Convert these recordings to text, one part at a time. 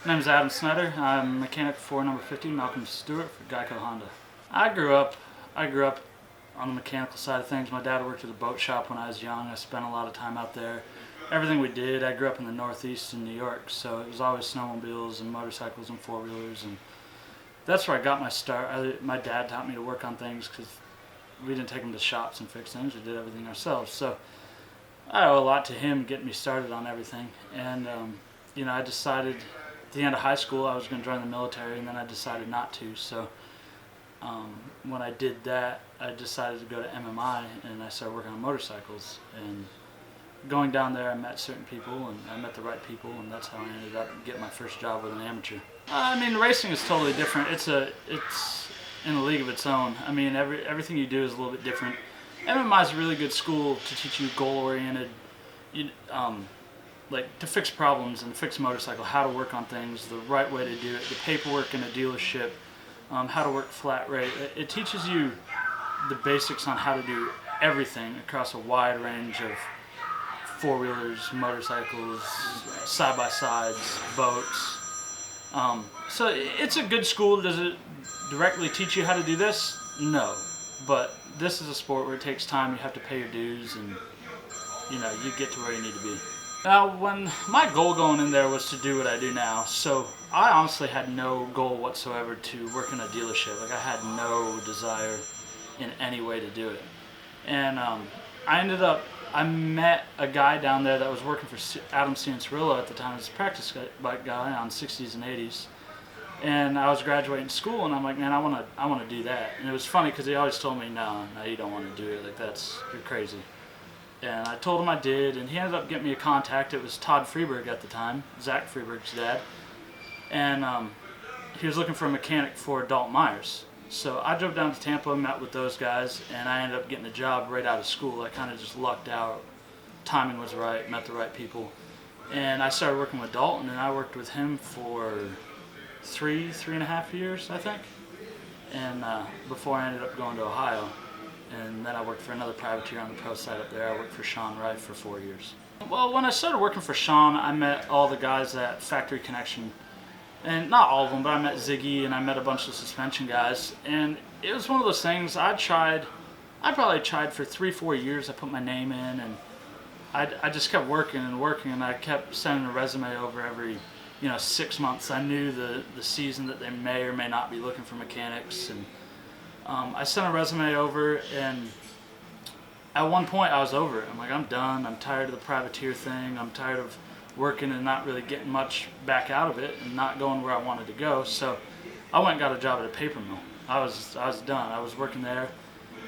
My name is Adam Snyder. I'm mechanic for number 50, Malcolm Stewart for GEICO Honda. I grew up on the mechanical side of things. My dad worked at a boat shop when I was young. I spent a lot of time out there. Everything we did, I grew up in the Northeast in New York, so it was always snowmobiles and motorcycles and four-wheelers, and that's where I got my start. My dad taught me to work on things because we didn't take him to shops and fix things. We did everything ourselves. So I owe a lot to him getting me started on everything. And I decided at the end of high school I was going to join the military, and then I decided not to. So when I did that, I decided to go to MMI, and I started working on motorcycles. And going down there, I met certain people, and I met the right people, and that's how I ended up getting my first job with an amateur. Racing is totally different. It's in a league of its own. I mean, everything you do is a little bit different. MMI is a really good school to teach you goal-oriented, like to fix problems and fix a motorcycle, how to work on things, the right way to do it, the paperwork in a dealership, how to work flat rate. It teaches you the basics on how to do everything across a wide range of four-wheelers, motorcycles, side-by-sides, boats. So it's a good school. Does it directly teach you how to do this? No. But this is a sport where it takes time. You have to pay your dues, and you get to where you need to be. Now, when my goal going in there was to do what I do now, so I honestly had no goal whatsoever to work in a dealership. Like, I had no desire in any way to do it. And I met a guy down there that was working for Adam Cianciarillo at the time. He was a practice bike guy on 60s and 80s. And I was graduating school, and I'm like, man, I want to do that. And it was funny because he always told me, no, you don't want to do it. Like, you're crazy. And I told him I did, and he ended up getting me a contact. It was Todd Freeberg at the time, Zach Freeberg's dad. And he was looking for a mechanic for Dalton Myers. So I drove down to Tampa, met with those guys, and I ended up getting a job right out of school. I kind of just lucked out. Timing was right, met the right people. And I started working with Dalton, and I worked with him for three and a half years, I think. And before I ended up going to Ohio. And then I worked for another privateer on the pro side up there. I worked for Sean Wright for 4 years. Well, when I started working for Sean, I met all the guys at Factory Connection. And not all of them, but I met Ziggy, and I met a bunch of suspension guys. And it was one of those things I probably tried for 3-4 years. I put my name in, and I just kept working, and I kept sending a resume over every 6 months. I knew the season that they may or may not be looking for mechanics, and I sent a resume over, and at one point I was over it. I'm like, I'm done. I'm tired of the privateer thing. I'm tired of working and not really getting much back out of it and not going where I wanted to go. So I went and got a job at a paper mill. I was done. I was working there.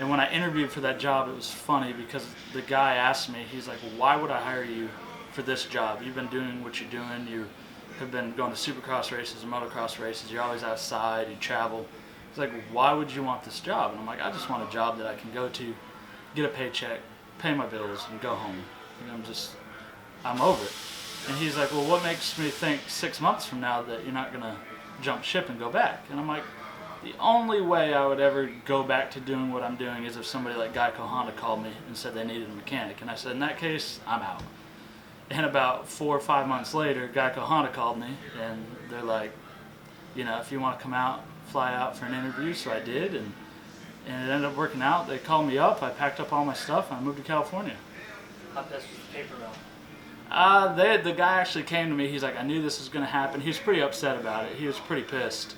And when I interviewed for that job, it was funny because the guy asked me, he's like, well, why would I hire you for this job? You've been doing what you're doing. You have been going to supercross races and motocross races. You're always outside. You travel. He's like, why would you want this job? And I'm like, I just want a job that I can go to, get a paycheck, pay my bills, and go home. And I'm over it. And he's like, well, what makes me think 6 months from now that you're not going to jump ship and go back? And I'm like, the only way I would ever go back to doing what I'm doing is if somebody like GEICO Honda called me and said they needed a mechanic. And I said, in that case, I'm out. And about 4 or 5 months later, GEICO Honda called me, and they're like, if you want to come out, fly out for an interview. So I did, and it ended up working out. They called me up. I packed up all my stuff, and I moved to California. How best was the paper mill? The guy actually came to me. He's like, I knew this was going to happen. He was pretty upset about it. He was pretty pissed.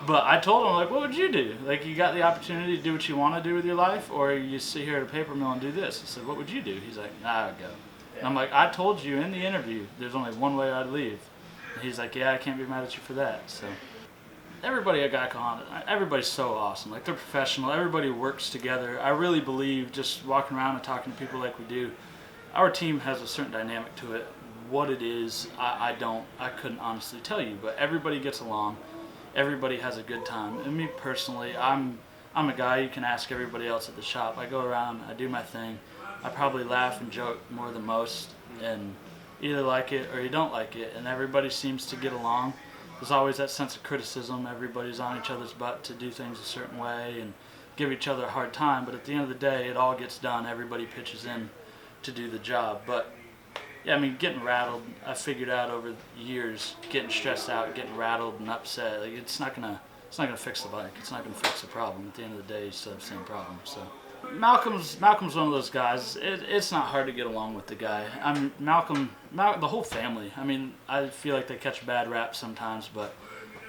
But I told him, like, what would you do? Like, you got the opportunity to do what you want to do with your life, or you sit here at a paper mill and do this. I said, what would you do? He's like, nah, I'd go. Yeah. And I'm like, I told you in the interview there's only one way I'd leave. And he's like, yeah, I can't be mad at you for that. So everybody at GEICO Honda, everybody's so awesome. Like, they're professional. Everybody works together. I really believe, just walking around and talking to people like we do, our team has a certain dynamic to it. What it is, I couldn't honestly tell you, but everybody gets along. Everybody has a good time. And me personally, I'm a guy you can ask everybody else at the shop. I go around, I do my thing. I probably laugh and joke more than most, and either like it or you don't like it, and everybody seems to get along. There's always that sense of criticism. Everybody's on each other's butt to do things a certain way and give each other a hard time, but at the end of the day, it all gets done. Everybody pitches in to do the job. But yeah, I mean, getting rattled, I figured out over years, getting stressed out, getting rattled and upset, like it's not gonna fix the bike. It's not gonna fix the problem. At the end of the day, you still have the same problem. So Malcolm's one of those guys. It's not hard to get along with the guy. I mean, the whole family. I mean, I feel like they catch a bad rap sometimes, but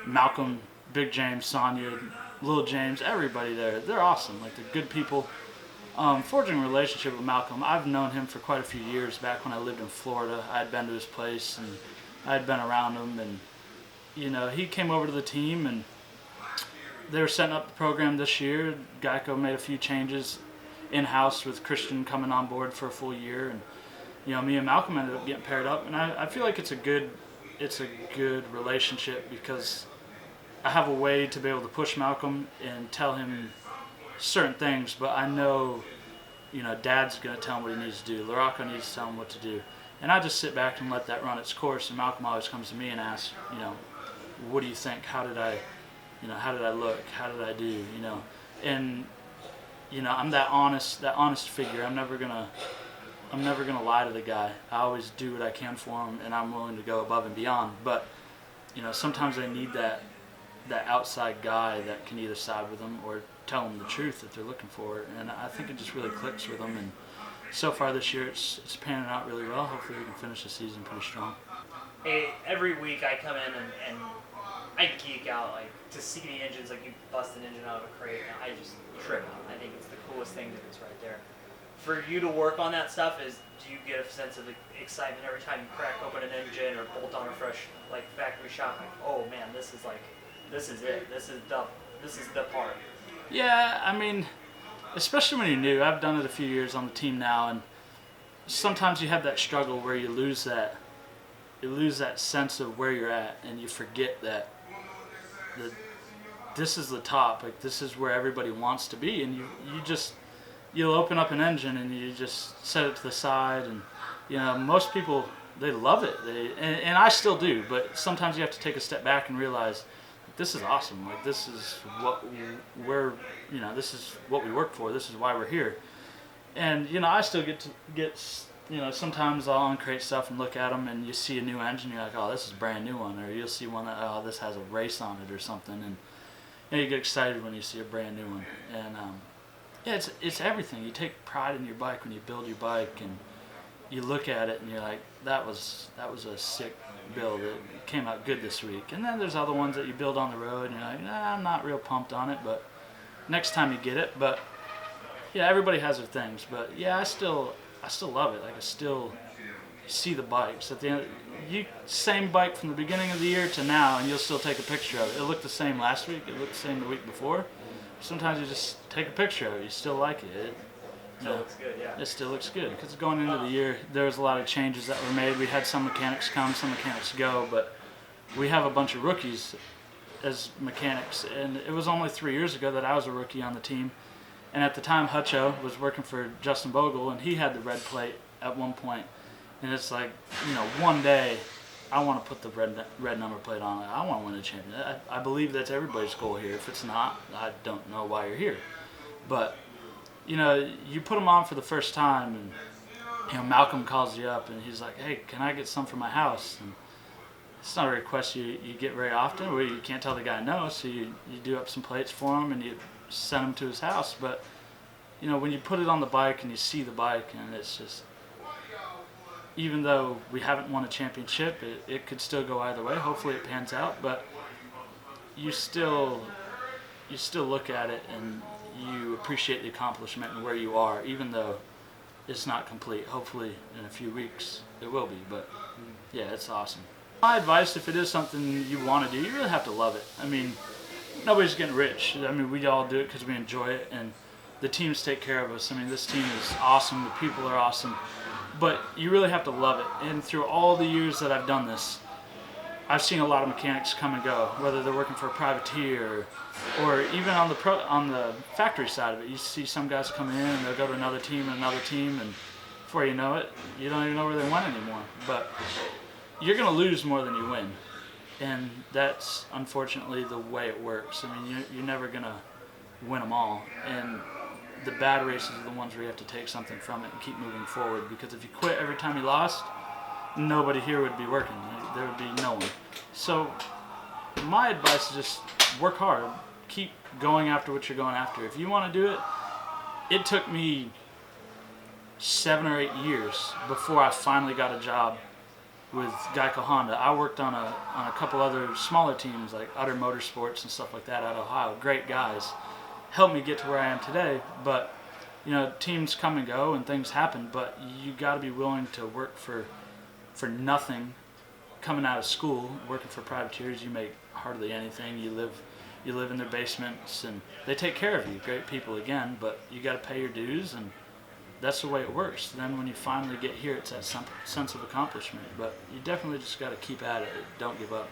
Malcolm, Big James, Sonia, Little James, everybody there, they're awesome. Like, they're good people. Forging a relationship with Malcolm, I've known him for quite a few years. Back when I lived in Florida, I had been to his place and I had been around him, and you know, he came over to the team and they were setting up the program this year. GEICO made a few changes in-house with Christian coming on board for a full year, and you know, me and Malcolm ended up getting paired up, and I feel like it's a good relationship because I have a way to be able to push Malcolm and tell him certain things, but I know, you know, Dad's going to tell him what he needs to do. Laraco needs to tell him what to do. And I just sit back and let that run its course, and Malcolm always comes to me and asks, you know, what do you think? How did I look? How did I do? You know, and, you know, I'm that honest figure. I'm never gonna lie to the guy. I always do what I can for him, and I'm willing to go above and beyond. But, you know, sometimes I need that outside guy that can either side with them or tell them the truth that they're looking for, and I think it just really clicks with them. And so far this year, it's panning out really well. Hopefully, we can finish the season pretty strong. Hey, every week I come in and I geek out, like, to see the engines, like you bust an engine out of a crate, and I just trip out. I think it's the coolest thing that is right there. For you to work on that stuff, do you get a sense of excitement every time you crack open an engine or bolt on a fresh, like, factory shop? Like, oh man, this is it. This is the part. Yeah, I mean, especially when you're new. I've done it a few years on the team now, and sometimes you have that struggle where you lose that sense of where you're at, and you forget that this is the top. Like, this is where everybody wants to be, and you'll open up an engine and you just set it to the side, and you know, most people, they love it. And I still do, but sometimes you have to take a step back and realize, this is awesome. Like, this is what this is what we work for. This is why we're here. And, you know, I still get, you know, sometimes I'll uncrate stuff and look at them, and you see a new engine, you're like, oh, this is a brand new one. Or you'll see one that, oh, this has a race on it or something. And you know, you get excited when you see a brand new one. And, yeah, it's everything. You take pride in your bike when you build your bike, and you look at it and you're like, that was a sick build. It came out good this week. And then there's other ones that you build on the road and you're like, nah, I'm not real pumped on it, but next time you get it. But yeah, everybody has their things. But yeah, I still love it. Like, I still see the bikes at the end. Same bike from the beginning of the year to now, and you'll still take a picture of it. It looked the same last week. It looked the same the week before. Sometimes you just take a picture of it. You still like it. Still looks good, yeah. It still looks good, because going into the year, there was a lot of changes that were made. We had some mechanics come, some mechanics go, but we have a bunch of rookies as mechanics, and it was only 3 years ago that I was a rookie on the team. And at the time, Hutcho was working for Justin Bogle, and he had the red plate at one point. And it's like, you know, one day I want to put the red number plate on it. I want to win a championship. I believe that's everybody's goal here. If it's not, I don't know why you're here. But, you know, you put them on for the first time, and, you know, Malcolm calls you up, and he's like, hey, can I get some for my house? And it's not a request you get very often, where you can't tell the guy no, so you do up some plates for him, and you send him to his house. But, you know, when you put it on the bike and you see the bike, and it's just, even though we haven't won a championship, it could still go either way. Hopefully it pans out, but you still look at it and you appreciate the accomplishment and where you are, even though it's not complete. Hopefully in a few weeks it will be, but yeah, it's awesome. My advice, if it is something you want to do, you really have to love it. I mean, nobody's getting rich. I mean, we all do it because we enjoy it, and the teams take care of us. I mean, this team is awesome. The people are awesome. But you really have to love it. And through all the years that I've done this, I've seen a lot of mechanics come and go, whether they're working for a privateer or even on the factory side of it. You see some guys come in and they'll go to another team, and before you know it, you don't even know where they went anymore. But you're going to lose more than you win. And that's unfortunately the way it works. I mean, you're never going to win them all. And the bad races are the ones where you have to take something from it and keep moving forward. Because if you quit every time you lost, nobody here would be working. There would be no one. So my advice is just work hard. Keep going after what you're going after. If you want to do it, it took me 7 or 8 years before I finally got a job with GEICO Honda. I worked on a couple other smaller teams like Utter Motorsports and stuff like that out of Ohio. Great guys. Helped me get to where I am today. But, you know, teams come and go and things happen, but you got to be willing to work for nothing. Coming out of school, working for privateers, you make hardly anything. You live in their basements, and they take care of you. Great people again, but you got to pay your dues, and that's the way it works. Then when you finally get here, it's that sense of accomplishment. But you definitely just got to keep at it. Don't give up.